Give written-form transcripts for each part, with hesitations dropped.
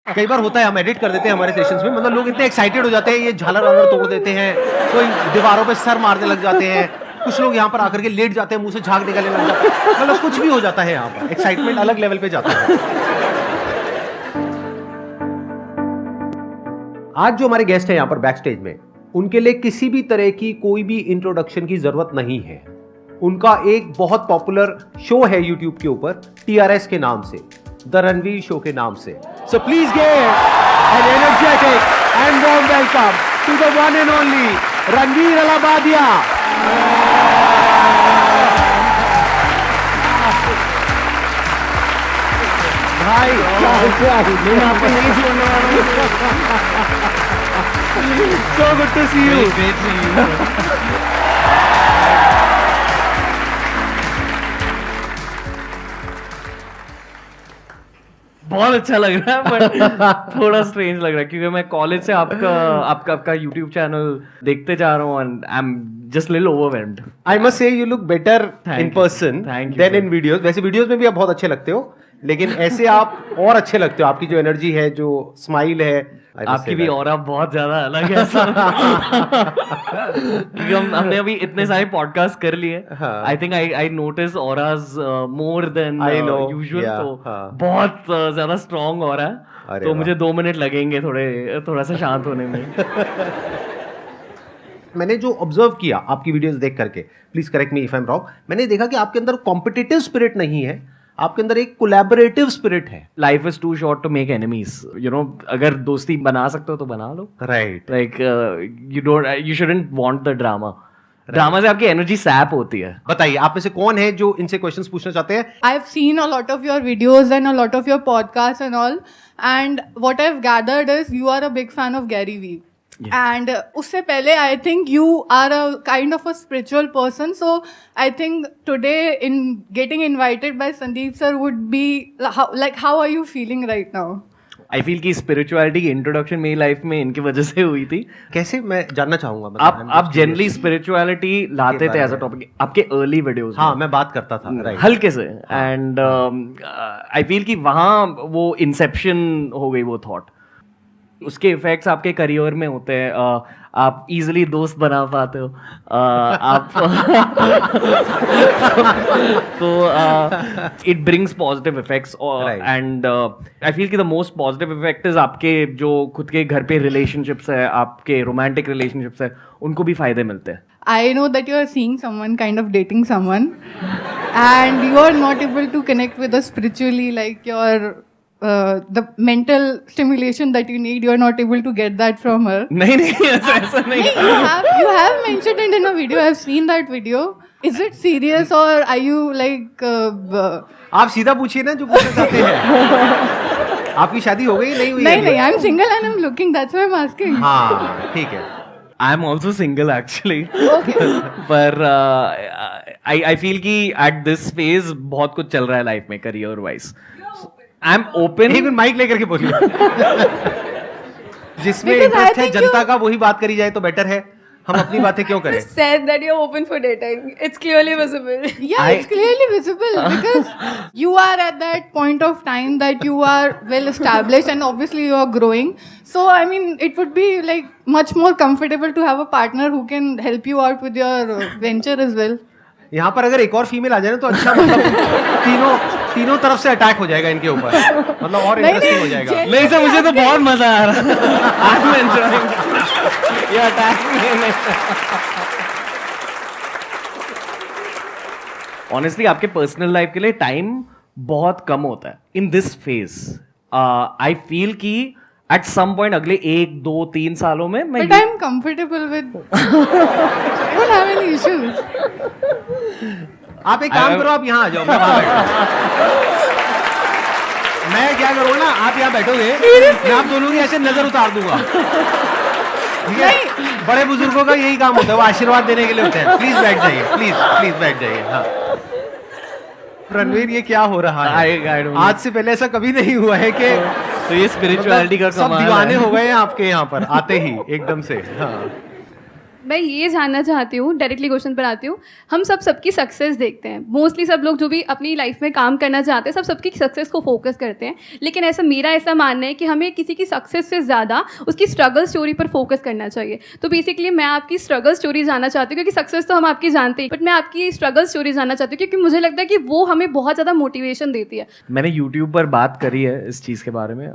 कई बार होता है हम एडिट कर देते हैं हमारे सेशंस में, मतलब लोग इतने एक्साइटेड हो जाते हैं, ये झालर वालर तोड़ देते हैं, कोई दीवारों पे सर मारने लग जाते हैं, कुछ लोग यहाँ पर आकर के लेट जाते हैं, मुंह से झाग निकलने लग जाते हैं, मतलब कुछ भी हो जाता है यहाँ पर, एक्साइटमेंट अलग लेवल पे जाता है। आज जो हमारे गेस्ट हैं यहाँ पर बैक स्टेज में, उनके लिए किसी भी तरह की कोई भी इंट्रोडक्शन की जरूरत नहीं है। उनका एक बहुत पॉपुलर शो है यूट्यूब के ऊपर, TRS के नाम से, द रणवीर शो के नाम से। So please get an energetic and warm welcome to the one and only Ranveer Allahabadia. भाई मैं आपको नहीं छोड़ने वाला हूं। So good to see you. Great seeing you. बहुत अच्छा लग रहा है बट थोड़ा स्ट्रेंज लग रहा है क्योंकि मैं कॉलेज से आपका यूट्यूब चैनल देखते जा रहा हूँ and I am just little overwhelmed. I must say you look better in person than in videos. वैसे वीडियोस में भी आप बहुत अच्छे लगते हो, लेकिन ऐसे आप और अच्छे लगते हो। आपकी जो एनर्जी है, जो स्माइल है, आपकी भी और बहुत ज्यादा अलग है क्योंकि हमने अभी इतने सारे पॉडकास्ट कर लिए। I think I notice auras more than usual, तो बहुत ज्यादा स्ट्रांग हो रहा है, तो मुझे 2 मिनट लगेंगे थोड़ा सा शांत होने में। मैंने जो ऑब्जर्व किया आपकी वीडियोस देख करके, please correct me if I am wrong, मैंने देखा कि आपके अंदर कॉम्पिटिटिव स्पिरिट नहीं है, आपके अंदर एक कोलैबोरेटिव स्पिरिट है। Life is too short to make enemies, you know, अगर दोस्ती बना सकते हो तो बना लो। Right, like you shouldn't want the drama. Drama से आपकी एनर्जी सैप होती है। बताइए आप में से कौन है जो इनसे क्वेश्चंस पूछना चाहते हैं? I've seen a lot of your videos and a lot of your podcasts and all, and what I've gathered is you are a big fan of Gary Vee. Yeah. And उससे पहले I think you are a kind of a spiritual person, so I think today in getting invited by Sandeep sir would be how are you feeling right now? I feel कि spirituality की introduction मेरी life में इनकी वजह से हुई थी। कैसे, मैं जानना चाहूंगा। मतलब आप जनरली स्पिरिचुअलिटी लाते थे एज अ टॉपिक आपके अर्ली वीडियोस। हाँ, मैं बात करता था हल्के से, एंड आई फील कि वहाँ वो इंसेप्शन हो गई वो थॉट। उसके इफेक्ट्स आपके करियर में होते हैं, आप इजीली दोस्त बना पाते हो, आप तो it brings positive effects, and I feel कि the most positive effect is आपके जो खुद के घर पे रिलेशनशिप्स है, आपके रोमांटिक रिलेशनशिप्स है, उनको भी फायदे मिलते हैं। I know that you are seeing someone, kind of dating someone, and you are not able to connect with us spiritually, like your the mental stimulation that you need, you are not able to get that from her. नहीं ऐसा नहीं। You have mentioned it in a video. I have seen that video. Is it serious or are you like? आप सीधा पूछिए ना जो पूछना चाहते हैं। आपकी शादी हो गई नहीं हुई? नहीं, I'm single and I'm looking. That's why I'm asking. हाँ, ठीक है। I am also single actually. Okay. पर I feel कि at this phase बहुत कुछ चल रहा है लाइफ में career wise. I am open. एक मिनट माइक लेकर के बोलिए। जिसमें इंटरेस्ट है जनता का वही बात करी जाए तो बेटर है, हम अपनी बातें क्यों करें? Said that you're open for dating. It's clearly visible. Yeah, it's clearly visible because you are at that point of time that you are well established and obviously you are growing. So I mean, it would be like much more comfortable to have a partner who can help you out with your venture as well. यहाँ पर अगर एक और female आ जाए ना तो अच्छा, मतलब तीनों तरफ से अटैक हो जाएगा इनके ऊपर, मतलब और इंटरेस्टिंग हो जाएगा। नहीं सर, मुझे तो बहुत मजा आ रहा है। I'm enjoying ये अटैक नहीं। Honestly, आपके पर्सनल लाइफ के लिए टाइम बहुत कम होता है in this phase. I feel कि एट सम पॉइंट अगले 1, 2, 3 सालों में मैं But I'm comfortable with. I don't have any issues. आप एक काम करो, आप यहाँ आ जाओ, मैं वहाँ बैठा। मैं क्या करूँ ना, आप यहाँ बैठोगे, मैं आप दोनों की ऐसे नजर उतार दूंगा, ठीक है? बड़े बुजुर्गों का यही काम होता है, वो आशीर्वाद देने के लिए होते हैं। प्लीज बैठ जाइए, प्लीज बैठ जाइए। हाँ रणवीर, ये क्या हो रहा है? आज से पहले ऐसा कभी नहीं हुआ है कि तो ये स्पिरिचुअलिटी का सब दीवाने हो गए हैं आपके यहाँ पर आते ही एकदम से। हाँ मैं ये जानना चाहती हूँ, डायरेक्टली क्वेश्चन पर आती हूँ। हम सबकी सक्सेस देखते हैं, मोस्टली सब लोग जो भी अपनी लाइफ में काम करना चाहते हैं सबकी सक्सेस को फोकस करते हैं, लेकिन मेरा ऐसा मानना है कि हमें किसी की सक्सेस से ज़्यादा उसकी स्ट्रगल स्टोरी पर फोकस करना चाहिए। तो बेसिकली मैं आपकी स्ट्रगल स्टोरी जानना चाहती हूँ, क्योंकि सक्सेस तो हम आपकी जानते हैं, बट मैं आपकी स्ट्रगल स्टोरी जानना चाहती हूँ, क्योंकि मुझे लगता है कि वो हमें बहुत ज़्यादा मोटिवेशन देती है। मैंने यूट्यूब पर बात करी है इस चीज़ के बारे में।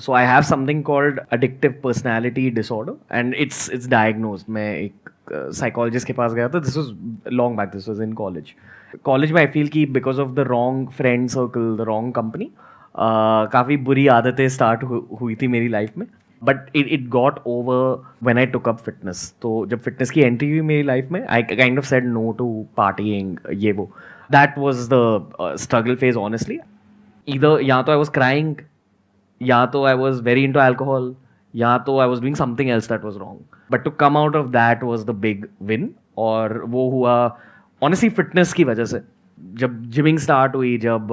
So I have something called addictive personality disorder and it's diagnosed. मैं एक साइकोलॉजिस्ट के पास गया था, this was long back, this was in college में। आई फील कि because of the wrong friend circle, the wrong company, काफ़ी बुरी आदतें स्टार्ट हुई थी मेरी लाइफ में, but it got over when I took up fitness. तो जब फिटनेस की एंट्री हुई मेरी लाइफ में, आई kind of said no to partying, ये वो। That was the struggle phase honestly. इधर या तो आई वाज क्राइंग, या तो I was very into alcohol, या तो I was doing something else that was wrong. But to come out of that was the big win. और वो हुआ ऑनेस्टली फिटनेस की वजह से। जब जिमिंग स्टार्ट हुई, जब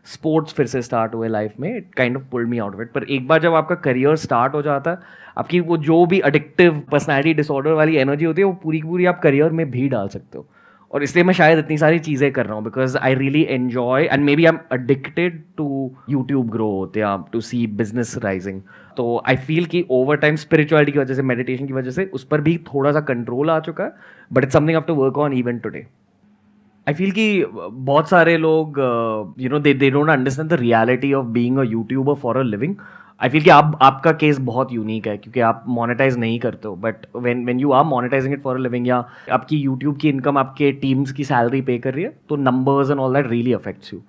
स्पोर्ट्स फिर से स्टार्ट हुए लाइफ में, it kind of pulled me out of it. पर एक बार जब आपका करियर स्टार्ट हो जाता है, आपकी वो जो भी एडिक्टिव पर्सनैलिटी डिसऑर्डर वाली एनर्जी होती है, वो पूरी की पूरी आप करियर में भी डाल सकते हो। और इसलिए मैं शायद इतनी सारी चीज़ें कर रहा हूँ, because I really enjoy and maybe I am addicted to YouTube growth या टू सी बिजनेस राइजिंग। तो आई फील कि ओवर टाइम स्पिरिचुअलिटी की वजह से, मेडिटेशन की वजह से उस पर भी थोड़ा सा कंट्रोल आ चुका है, but it's something I have to work on even today. I feel कि बहुत सारे लोग you know they don't understand the reality of being a YouTuber for a living. I feel कि आपका केस बहुत यूनिक है, क्योंकि आप मोनेटाइज नहीं करते हो, but when you are monetising it for a living, या आपकी यूट्यूब की इनकम आपके टीम्स की सैलरी पे कर रही है, तो numbers and all that really affects you.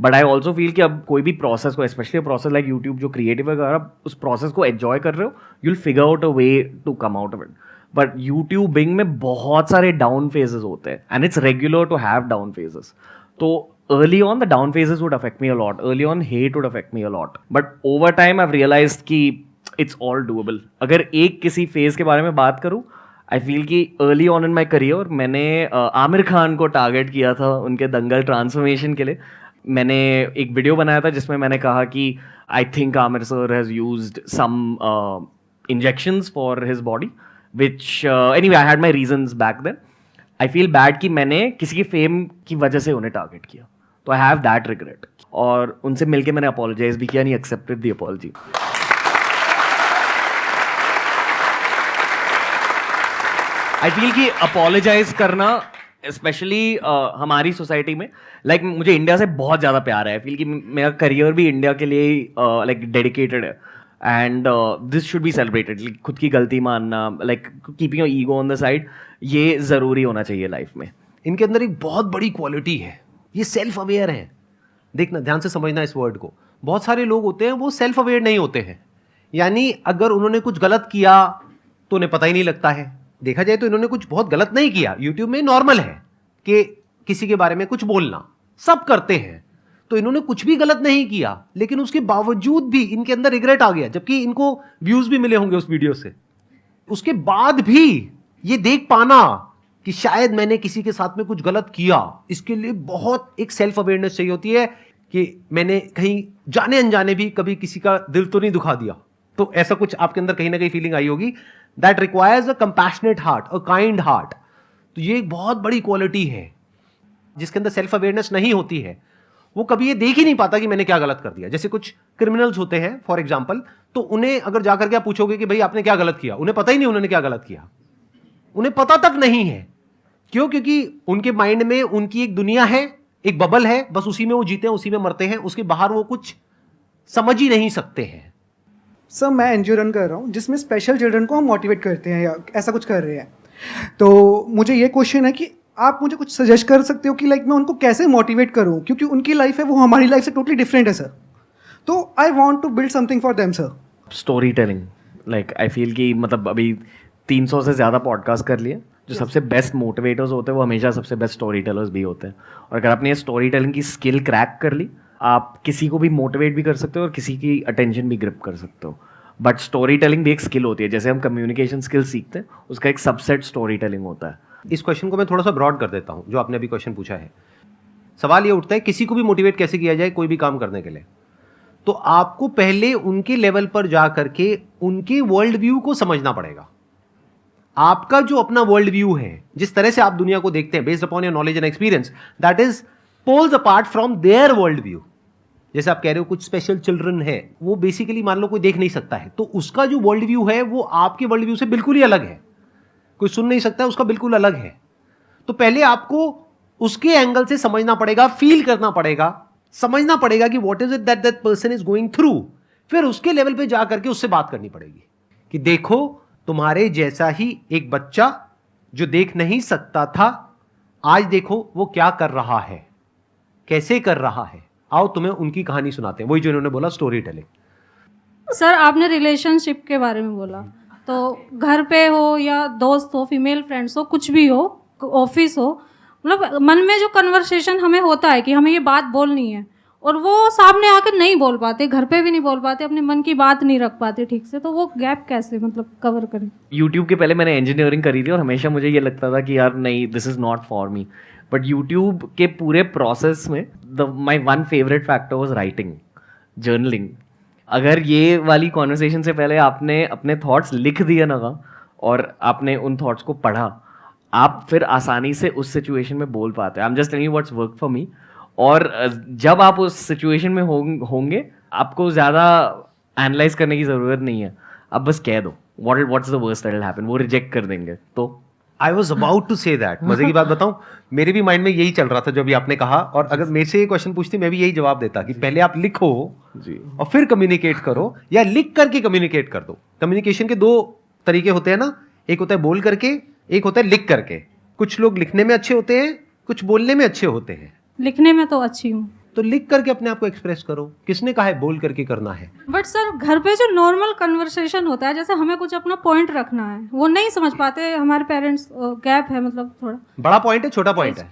But I also feel कि अब कोई भी प्रोसेस को, स्पेशली प्रोसेस लाइक यूट्यूब जो क्रिएटिव है, अगर आप उस प्रोसेस को एंजॉय कर रहे हो, you'll figure out a way to come out of it. But YouTubing में बहुत सारे डाउन फेजेस होते हैं, and it's regular to have down phases. तो early on the down phases would affect me a lot, early on hate would affect me a lot, but over time I've realized कि it's all doable। अगर एक किसी phase के बारे में बात करूँ, आई फील कि early on in my career मैंने आमिर खान को टारगेट किया था उनके दंगल ट्रांसफॉर्मेशन के लिए। मैंने एक वीडियो बनाया था जिसमें मैंने कहा कि I think Aamir sir has used some injections for his body, which anyway I had my reasons back then. I feel bad कि मैंने किसी की फेम की वजह से उन्हें टारगेट किया, तो आई हैव दैट रिग्रेट। और उनसे मिलके मैंने अपोलोजाइज भी किया, नहीं accepted the apology. I feel कि अपोलोजाइज करना स्पेशली हमारी सोसाइटी में, लाइक मुझे इंडिया से बहुत ज़्यादा प्यार है। आई फील कि मेरा करियर भी इंडिया के लिए लाइक डेडिकेटेड है, and this should be celebrated. खुद की गलती मानना, like keeping your ego on the side, ये ज़रूरी होना चाहिए लाइफ में। इनके अंदर एक बहुत बड़ी क्वालिटी है, ये सेल्फ अवेयर हैं। देखना, ध्यान से समझना इस वर्ड को। बहुत सारे लोग होते हैं वो सेल्फ अवेयर नहीं होते हैं, यानी अगर उन्होंने कुछ गलत किया तो उन्हें पता ही नहीं लगता है। देखा जाए तो इन्होंने कुछ बहुत गलत नहीं किया, यूट्यूब में नॉर्मल है कि किसी के बारे में कुछ बोलना, सब करते हैं, तो इन्होंने कुछ भी गलत नहीं किया, लेकिन उसके बावजूद भी इनके अंदर रिग्रेट आ गया, जबकि इनको व्यूज भी मिले होंगे उस वीडियो से। उसके बाद भी ये देख पाना कि शायद मैंने किसी के साथ में कुछ गलत किया, इसके लिए बहुत एक सेल्फ अवेयरनेस चाहिए होती है कि मैंने कहीं जाने अनजाने भी कभी किसी का दिल तो नहीं दुखा दिया। तो ऐसा कुछ आपके अंदर कहीं ना कहीं फीलिंग आई होगी। That requires a compassionate heart, a kind heart. तो ये एक बहुत बड़ी क्वालिटी है। जिसके अंदर सेल्फ अवेयरनेस नहीं होती है, वो कभी ये देख ही नहीं पाता कि मैंने क्या गलत कर दिया। जैसे कुछ क्रिमिनल्स होते हैं फॉर एग्जाम्पल, तो उन्हें अगर जाकर के आप पूछोगे कि भाई आपने क्या गलत किया, उन्हें पता ही नहीं उन्होंने क्या गलत किया, उन्हें पता तक नहीं है। क्यों? क्योंकि उनके माइंड में उनकी एक दुनिया है, एक बबल है, बस उसी में वो जीते हैं, उसी में मरते हैं, उसके बाहर वो कुछ समझ ही नहीं सकते हैं। सर मैं एनजीओ रन कर रहा हूँ जिसमें स्पेशल चिल्ड्रन को हम मोटिवेट करते हैं या ऐसा कुछ कर रहे हैं। तो मुझे ये क्वेश्चन है कि आप मुझे कुछ सजेस्ट कर सकते हो कि लाइक मैं उनको कैसे मोटिवेट करूँ, क्योंकि उनकी लाइफ है वो हमारी लाइफ से टोटली डिफरेंट है सर। तो I want to build something for them sir. Story telling, like I feel कि मतलब अभी 300 से ज़्यादा पॉडकास्ट कर लिए। जो सबसे बेस्ट मोटिवेटर्स होते हैं वो हमेशा सबसे बेस्ट स्टोरी टेलर्स भी होते हैं। और अगर आपने ये स्टोरी टेलिंग की स्किल क्रैक कर ली, आप किसी को भी मोटिवेट भी कर सकते हो और किसी की अटेंशन भी ग्रिप कर सकते हो। बट स्टोरी टेलिंग भी एक स्किल होती है, जैसे हम कम्युनिकेशन स्किल सीखते हैं, उसका एक सबसेट स्टोरी टेलिंग होता है। इस क्वेश्चन को मैं थोड़ा सा ब्रॉड कर देता हूँ, जो आपने अभी क्वेश्चन पूछा है। सवाल ये उठता है किसी को भी मोटिवेट कैसे किया जाए कोई भी काम करने के लिए। तो आपको पहले उनके लेवल पर जा करके उनके वर्ल्ड व्यू को समझना पड़ेगा। आपका जो अपना वर्ल्ड व्यू है, जिस तरह से आप दुनिया को देखते हैं based upon your knowledge and experience, that is poles apart from their world view. जैसे आप कह रहे हो कुछ स्पेशल चिल्ड्रन है, वो बेसिकली मान लो कोई देख नहीं सकता है, तो उसका जो वर्ल्ड व्यू है वो आपके वर्ल्ड व्यू से बिल्कुल ही अलग है। कोई सुन नहीं सकता है, उसका बिल्कुल अलग है। तो पहले आपको उसके एंगल से समझना पड़ेगा, फील करना पड़ेगा, समझना पड़ेगा कि what is it that that person is going through. फिर उसके लेवल पे जा करके उससे बात करनी पड़ेगी कि देखो तुम्हारे जैसा ही एक बच्चा जो देख नहीं सकता था, आज देखो वो क्या कर रहा है, कैसे कर रहा है। आओ तुम्हें उनकी कहानी सुनाते हैं। वही जो इन्होंने बोला, स्टोरी टेलिंग। सर आपने रिलेशनशिप के बारे में बोला, तो घर पे हो या दोस्त हो, फीमेल फ्रेंड्स हो, कुछ भी हो, ऑफिस हो, मतलब मन में जो कन्वर्सेशन हमें होता है कि हमें ये बात बोलनी है, और वो सामने आकर नहीं बोल पाते, घर पे भी नहीं बोल पाते, अपने मन की बात नहीं रख पाते ठीक से, तो वो गैप कैसे मतलब कवर करें? यूट्यूब के पहले मैंने इंजीनियरिंग करी थी और हमेशा मुझे ये लगता था कि यार नहीं, this is not for me. But YouTube के पूरे प्रोसेस में my one favourite factor was writing, journaling. अगर ये वाली कॉन्वर्सेशन से पहले आपने अपने थॉट्स लिख दिए ना और आपने उन थॉट्स को पढ़ा, आप फिर आसानी से उस सिचुएशन में बोल पाते हैं। I am just telling you what's work for me. और जब आप उस सिचुएशन में होंगे, आपको ज़्यादा एनालाइज करने की ज़रूरत नहीं है, आप बस कह दो what's the worst that will happen, वो रिजेक्ट कर देंगे। तो I was about to say that. मजे की बात बताऊं, मेरे भी माइंड में यही चल रहा था जो अभी आपने कहा, और अगर मेरे से ये क्वेश्चन पूछती मैं भी यही जवाब देता कि पहले आप लिखो जी और फिर कम्युनिकेट करो, या लिख करके कम्युनिकेट कर दो। कम्युनिकेशन के दो तरीके होते हैं ना, एक होता है बोल करके, एक होता है लिख करके। कुछ लोग लिखने में अच्छे होते हैं, कुछ बोलने में अच्छे होते हैं। लिखने में तो अच्छी हूँ, तो लिख करके अपने आप को एक्सप्रेस करो। किसने कहा है बोल करके करना है? बट सर घर पे जो नॉर्मल कन्वर्सेशन होता है, जैसे हमें कुछ अपना पॉइंट रखना है, वो नहीं समझ पाते हमारे पेरेंट्स, गैप है मतलब थोड़ा। बड़ा पॉइंट है, छोटा पॉइंट है?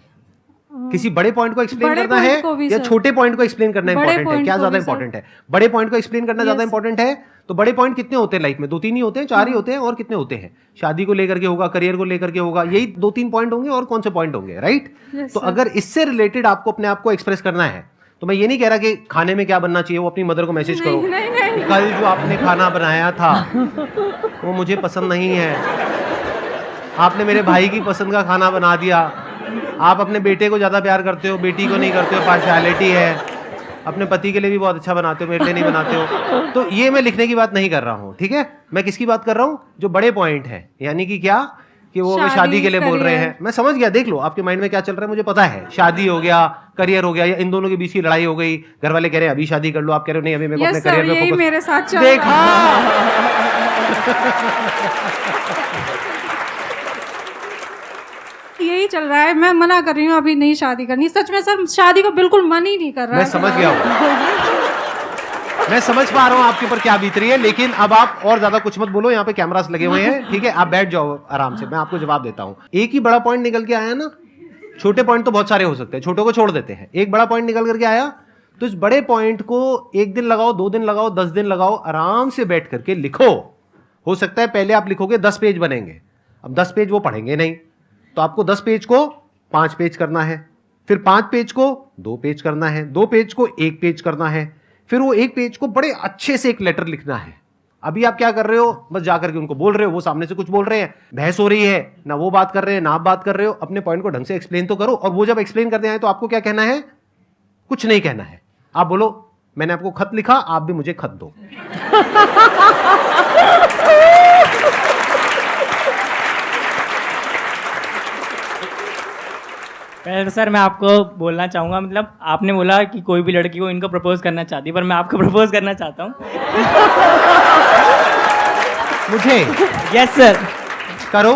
किसी बड़े पॉइंट को एक्सप्लेन बड़े करना point है को भी या सर। छोटे पॉइंट को एक्सप्लेन करना बड़े इंपॉर्टेंट है? point क्या को ज्यादा भी सर। इंपॉर्टेंट है? बड़े पॉइंट को एक्सप्लेन करना ज्यादा इंपॉर्टेंट है? तो बड़े पॉइंट कितने होते हैं लाइफ में? 2-3 ही होते हैं, 4 ही होते हैं, और कितने होते हैं? शादी को लेकर के होगा, करियर को लेकर के होगा, यही 2-3 पॉइंट होंगे, और कौन से पॉइंट होंगे, राइट? तो अगर इससे रिलेटेड आपको अपने आप को एक्सप्रेस करना है, तो मैं ये नहीं कह रहा कि खाने में क्या बनना चाहिए, वो अपनी मदर को मैसेज करो, कल जो आपने खाना बनाया था वो मुझे पसंद नहीं है, आपने मेरे भाई की पसंद का खाना बना दिया, आप अपने बेटे को ज़्यादा प्यार करते हो, बेटी को नहीं करते हो, पार्शियलिटी है, अपने पति के लिए भी बहुत अच्छा बनाते हो, मेरे लिए नहीं बनाते हो। तो ये मैं लिखने की बात नहीं कर रहा हूँ, ठीक है? मैं किसकी बात कर रहा हूँ? जो बड़े पॉइंट है, यानी कि क्या कि वो शादी के लिए बोल रहे हैं। मैं समझ गया, देख लो आपके माइंड में क्या चल रहा है, मुझे पता है। शादी हो गया, करियर हो गया, या इन दोनों के बीच की लड़ाई हो गई, घर वाले कह रहे हैं अभी शादी कर लो, आप कह रहे हो नहीं अभी मेरे को अपने करियर में फोकस। मेरे साथ चल देखा यही चल रहा है। मैं मना कर रही हूँ, अभी नहीं शादी करनी। सच में सर शादी को बिल्कुल मन ही नहीं कर रहा है। मैं समझ गया मैं समझ पा रहा हूँ आपके ऊपर क्या बीत रही है, लेकिन अब आप और ज्यादा कुछ मत बोलो, यहाँ पे कैमरास लगे हुए हैं, ठीक है? आप बैठ जाओ आराम से, मैं आपको जवाब देता हूँ। एक ही बड़ा पॉइंट निकल के आया ना, छोटे पॉइंट तो बहुत सारे हो सकते हैं, छोटों को छोड़ देते हैं। एक बड़ा पॉइंट निकल करके आया, तो इस बड़े पॉइंट को 1 दिन लगाओ, 2 दिन लगाओ, 10 दिन लगाओ, आराम से बैठ करके लिखो। हो सकता है पहले आप लिखोगे 10 पेज बनेंगे, अब 10 पेज वो पढ़ेंगे नहीं, तो आपको 10 पेज को 5 पेज करना है, फिर 5 पेज को 2 पेज करना है, 2 पेज को 1 पेज करना है, फिर वो 1 पेज को बड़े अच्छे से एक लेटर लिखना है। अभी आप क्या कर रहे हो? बस जाकर के उनको बोल रहे हो, वो सामने से कुछ बोल रहे हैं, बहस हो रही है, ना वो बात कर रहे हैं ना आप बात कर रहे हो। अपने पॉइंट को ढंग से एक्सप्लेन तो करो, और वो जब एक्सप्लेन करते आए तो आपको क्या कहना है? कुछ नहीं कहना है। आप बोलो मैंने आपको खत लिखा, आप भी मुझे खत दो। पहले तो सर मैं आपको बोलना चाहूँगा, मतलब आपने बोला कि कोई भी लड़की को इनको प्रपोज करना चाहती है, पर मैं आपको प्रपोज करना चाहता हूँ। मुझे? Yes sir. करो।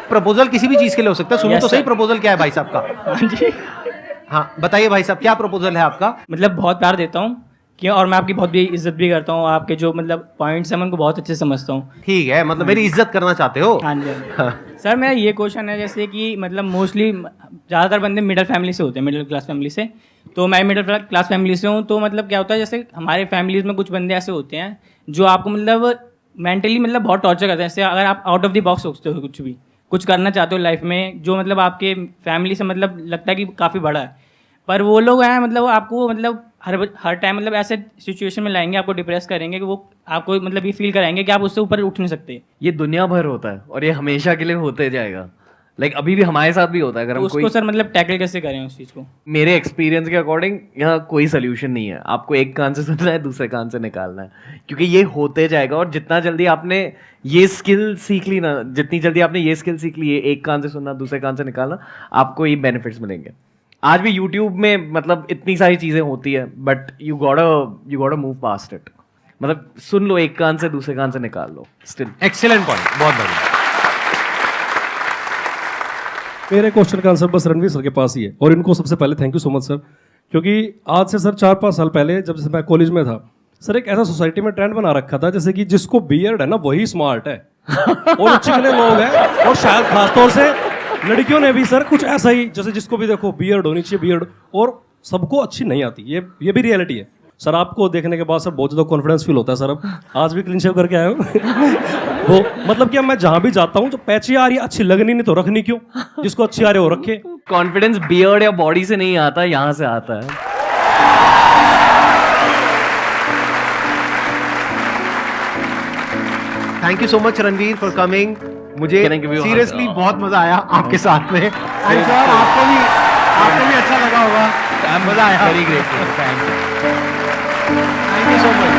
प्रपोजल किसी भी चीज के लिए हो सकता है। सुनो तो सही, प्रपोजल क्या है भाई साहब का? हाँ जी। हाँ बताइए भाई साहब, क्या प्रपोजल है आपका? मतलब बहुत प्यार देता हूँ कि, और मैं आपकी बहुत भी इज्जत भी करता हूँ, आपके जो मतलब पॉइंट्स हैं मैं उनको बहुत अच्छे से समझता हूँ। ठीक है, मतलब मेरी इज्जत करना चाहते हो? हाँ जी। सर मेरा ये क्वेश्चन है, जैसे कि मतलब मोस्टली ज़्यादातर बंदे मिडिल फैमिली से होते हैं, मिडिल क्लास फैमिली से, तो मैं मिडिल क्लास फैमिली से हूँ। तो मतलब क्या होता है, जैसे हमारे फैमिलीज में कुछ बंदे ऐसे होते हैं जो आपको मतलब मेंटली मतलब बहुत टॉर्चर करते हैं। जैसे अगर आप आउट ऑफ द बॉक्स सोचते हो, कुछ करना चाहते हो लाइफ में, जो मतलब आपके फैमिली से मतलब लगता है कि काफ़ी बड़ा है, पर वो लोग हैं मतलब आपको मतलब हर टाइम मतलब ऐसे सिचुएशन में लाएंगे, आपको डिप्रेस करेंगे कि वो आपको मतलब ये फील कराएंगे कि आप उससे ऊपर उठ नहीं सकते। ये दुनिया भर होता है और ये हमेशा के लिए होते जाएगा। अभी भी हमारे साथ भी होता है। अगर तो हम उसको सर मतलब टैकल कैसे करें उस चीज़ को? मेरे एक्सपीरियंस के अकॉर्डिंग यहाँ कोई सोल्यूशन नहीं है। आपको एक कान से सुनना है, दूसरे कान से निकालना है, क्योंकि ये होते जाएगा। और जितना जल्दी आपने ये स्किल सीख ली ना, जितनी जल्दी आपने ये स्किल सीख ली है, एक कान से सुनना, दूसरे कान से निकालना, आपको ये बेनिफिट्स मिलेंगे। आज भी यूट्यूब में मतलब इतनी सारी चीजें होती है, but you got move past it. मतलब सुन लो एक कान से, दूसरे कान से निकाल लो। स्टिल एक्सीलेंट पॉइंट, बहुत बढ़िया। मेरे क्वेश्चन का आंसर बस रणवीर सर के पास ही है, और इनको सबसे पहले thank you so much sir, क्योंकि आज से सर 4-5 साल पहले जब मैं कॉलेज में था सर, एक ऐसा सोसाइटी में ट्रेंड बना रखा था जैसे कि जिसको बियर्ड है ना वही स्मार्ट है और चिकने लोग हैं, और शायद खासतौर से लड़कियों ने भी सर कुछ ऐसा ही, जैसे जिसको भी देखो बियर्ड होनी चाहिए बियर्ड, और सबको अच्छी नहीं आती। ये भी रियलिटी है सर। आपको देखने के बाद सर बहुत ज़्यादा कॉन्फिडेंस फील होता है सर। अब आज भी क्लीन शेव करके आया हूँ वो मतलब कि अब मैं जहां भी जाता हूँ जो पैची आ रही है अच्छी लगनी नहीं तो रखनी क्यों, जिसको अच्छी आ रही है वो रखे। कॉन्फिडेंस बियर्ड या बॉडी से नहीं आता, यहाँ से आता है। Thank you so much Ranveer for coming. मुझे सीरियसली बहुत मजा आया आपके साथ में। एंड सर आपको भी अच्छा लगा होगा, मजा आया। Very great, thank you so much.